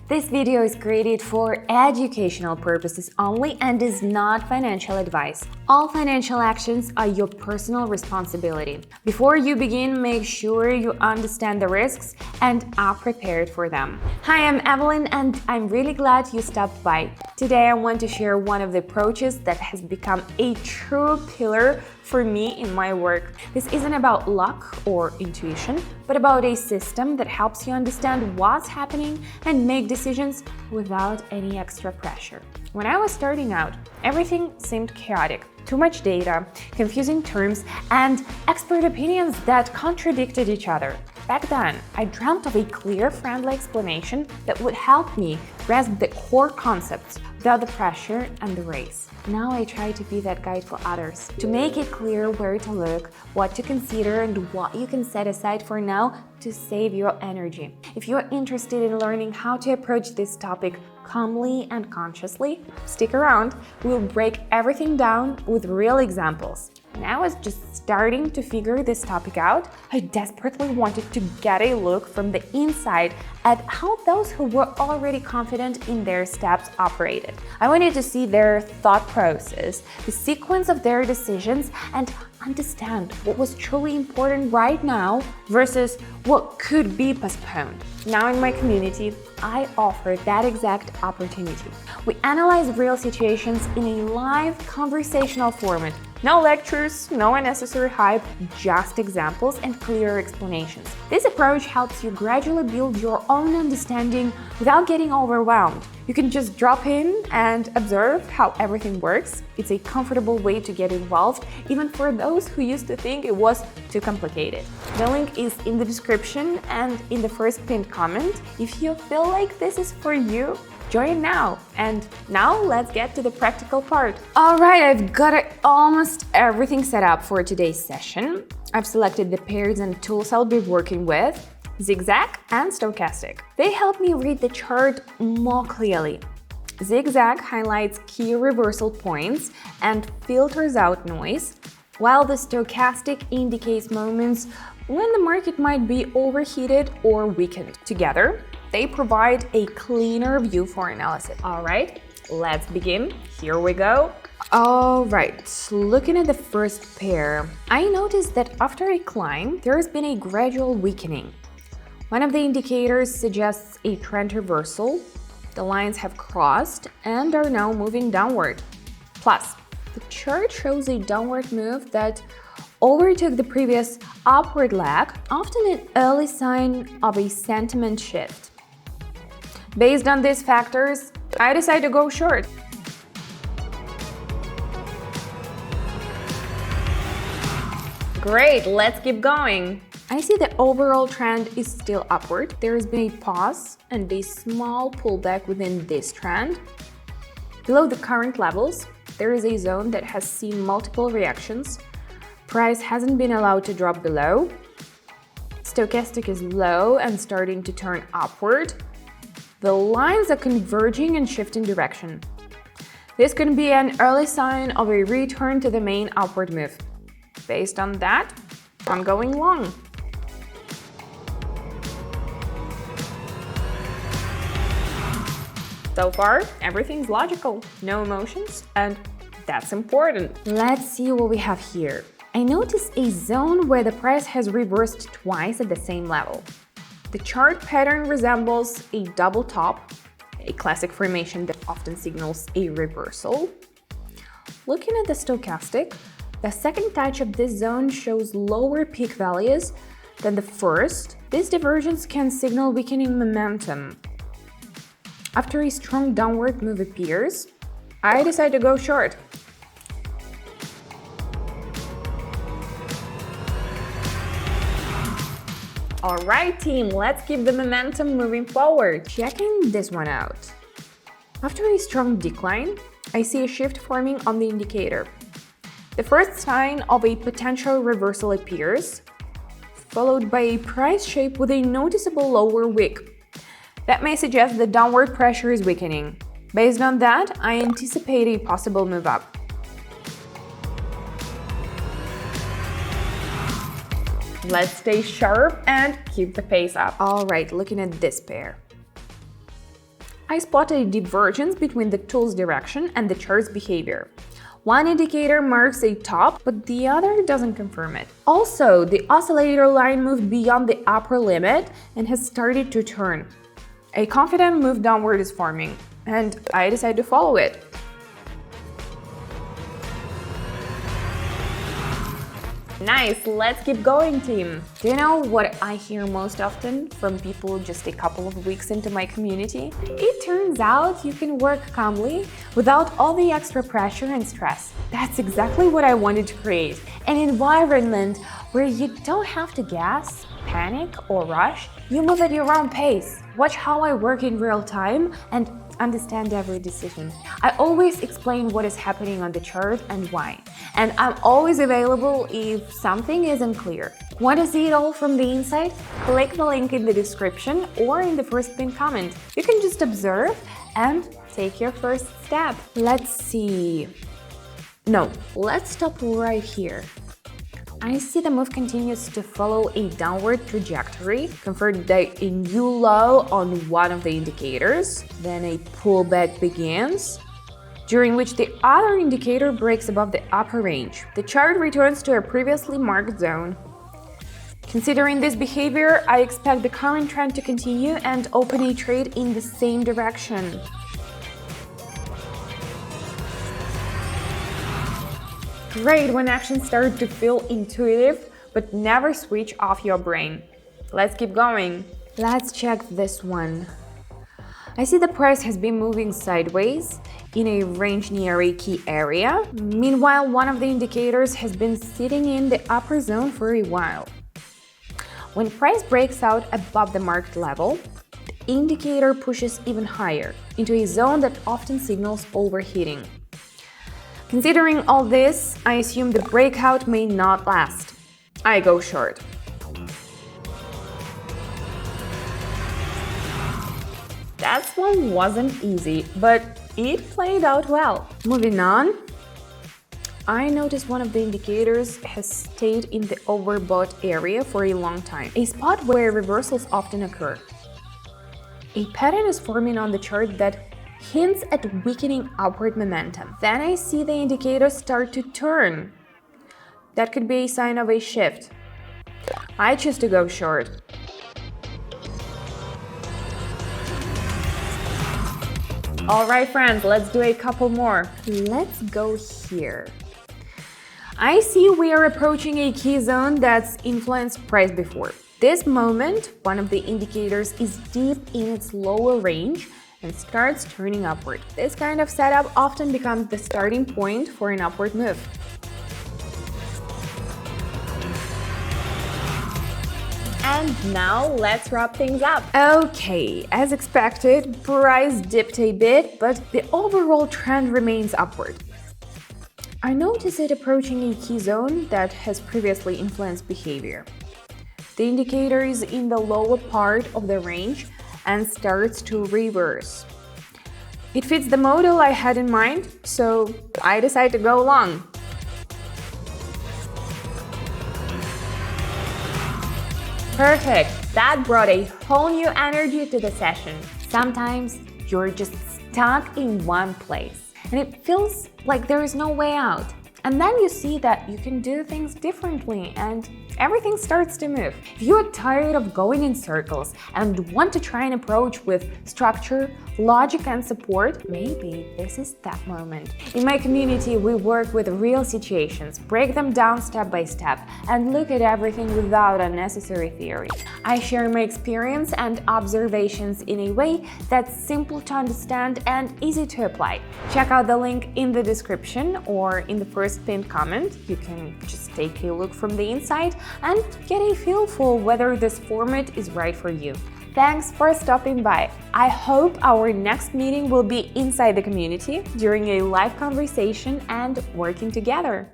This video is created for educational purposes only and is not financial advice. All financial actions are your personal responsibility. Before you begin, make sure you understand the risks and are prepared for them. Hi, I'm Evelyn and I'm really glad you stopped by. Today I want to share one of the approaches that has become a true pillar for me in my work. This isn't about luck or intuition, but about a system that helps you understand what's happening and make decisions without any extra pressure. When I was starting out, everything seemed chaotic. Too much data, confusing terms, and expert opinions that contradicted each other. Back then, I dreamt of a clear, friendly explanation that would help me grasp the core concepts without the pressure and the race. Now I try to be that guide for others, to make it clear where to look, what to consider, and what you can set aside for now to save your energy. If you're interested in learning how to approach this topic calmly and consciously, stick around. We'll break everything down with real examples. When I was just starting to figure this topic out, I desperately wanted to get a look from the inside at how those who were already confident in their steps operated. I wanted to see their thought process, the sequence of their decisions, and understand what was truly important right now versus what could be postponed. Now in my community, I offer that exact opportunity. We analyze real situations in a live conversational format. No lectures, no unnecessary hype, just examples and clear explanations. This approach helps you gradually build your own understanding without getting overwhelmed. You can just drop in and observe how everything works. It's a comfortable way to get involved, even for those who used to think it was too complicated. The link is in the description and in the first pinned comment. If you feel like this is for you, join now. And now let's get to the practical part. All right, I've got almost everything set up for today's session. I've selected the pairs and tools I'll be working with, Zigzag and Stochastic. They help me read the chart more clearly. Zigzag highlights key reversal points and filters out noise, while the Stochastic indicates moments when the market might be overheated or weakened. Together, they provide a cleaner view for analysis. All right, let's begin. Here we go. All right, looking at the first pair, I noticed that after a climb, there has been a gradual weakening. One of the indicators suggests a trend reversal. The lines have crossed and are now moving downward. Plus, the chart shows a downward move that overtook the previous upward leg, often an early sign of a sentiment shift. Based on these factors, I decided to go short. Great, let's keep going. I see the overall trend is still upward. There has been a pause and a small pullback within this trend. Below the current levels, there is a zone that has seen multiple reactions. Price hasn't been allowed to drop below. Stochastic is low and starting to turn upward. The lines are converging and shifting direction. This could be an early sign of a return to the main upward move. Based on that, I'm going long. So far, everything's logical, no emotions, and that's important. Let's see what we have here. I notice a zone where the price has reversed twice at the same level. The chart pattern resembles a double top, a classic formation that often signals a reversal. Looking at the Stochastic, the second touch of this zone shows lower peak values than the first. This divergence can signal weakening momentum. After a strong downward move appears, I decide to go short. All right, team, let's keep the momentum moving forward. Checking this one out. After a strong decline, I see a shift forming on the indicator. The first sign of a potential reversal appears, followed by a price shape with a noticeable lower wick. That may suggest the downward pressure is weakening. Based on that, I anticipate a possible move up. Let's stay sharp and keep the pace up. All right, looking at this pair. I spot a divergence between the tool's direction and the chart's behavior. One indicator marks a top, but the other doesn't confirm it. Also, the oscillator line moved beyond the upper limit and has started to turn. A confident move downward is forming, and I decide to follow it. Nice, let's keep going, team! Do you know what I hear most often from people just a couple of weeks into my community? It turns out you can work calmly without all the extra pressure and stress. That's exactly what I wanted to create, an environment where you don't have to gas, panic, or rush. You move at your own pace. Watch how I work in real time and understand every decision. I always explain what is happening on the chart and why. And I'm always available if something isn't clear. Want to see it all from the inside? Click the link in the description or in the first pinned comment. You can just observe and take your first step. Let's see. No, let's stop right here. I see the move continues to follow a downward trajectory, confirmed a new low on one of the indicators, then a pullback begins, during which the other indicator breaks above the upper range. The chart returns to a previously marked zone. Considering this behavior, I expect the current trend to continue and open a trade in the same direction. Great when actions start to feel intuitive, but never switch off your brain. Let's keep going. Let's check this one. I see the price has been moving sideways in a range near a key area. Meanwhile, one of the indicators has been sitting in the upper zone for a while. When price breaks out above the marked level, the indicator pushes even higher into a zone that often signals overheating. Considering all this, I assume the breakout may not last. I go short. That one wasn't easy, but it played out well. Moving on, I notice one of the indicators has stayed in the overbought area for a long time, a spot where reversals often occur. A pattern is forming on the chart that hints at weakening upward momentum. Then I see the indicators start to turn. That could be a sign of a shift. I choose to go short. Alright friends, let's do a couple more. Let's go here. I see we are approaching a key zone that's influenced price before. This moment, one of the indicators is deep in its lower range and starts turning upward. This kind of setup often becomes the starting point for an upward move. And now let's wrap things up. Okay, as expected, price dipped a bit, but the overall trend remains upward. I notice it approaching a key zone that has previously influenced behavior. The indicator is in the lower part of the range and starts to reverse. It fits the model I had in mind, so I decide to go long. Perfect! That brought a whole new energy to the session. Sometimes you're just stuck in one place and it feels like there is no way out. And then you see that you can do things differently and everything starts to move. If you're tired of going in circles and want to try an approach with structure, logic and support, maybe this is that moment. In my community, we work with real situations, break them down step by step, and look at everything without unnecessary theory. I share my experience and observations in a way that's simple to understand and easy to apply. Check out the link in the description or in the first pinned comment. You can just take a look from the inside and get a feel for whether this format is right for you. Thanks for stopping by. I hope our next meeting will be inside the community during a live conversation and working together.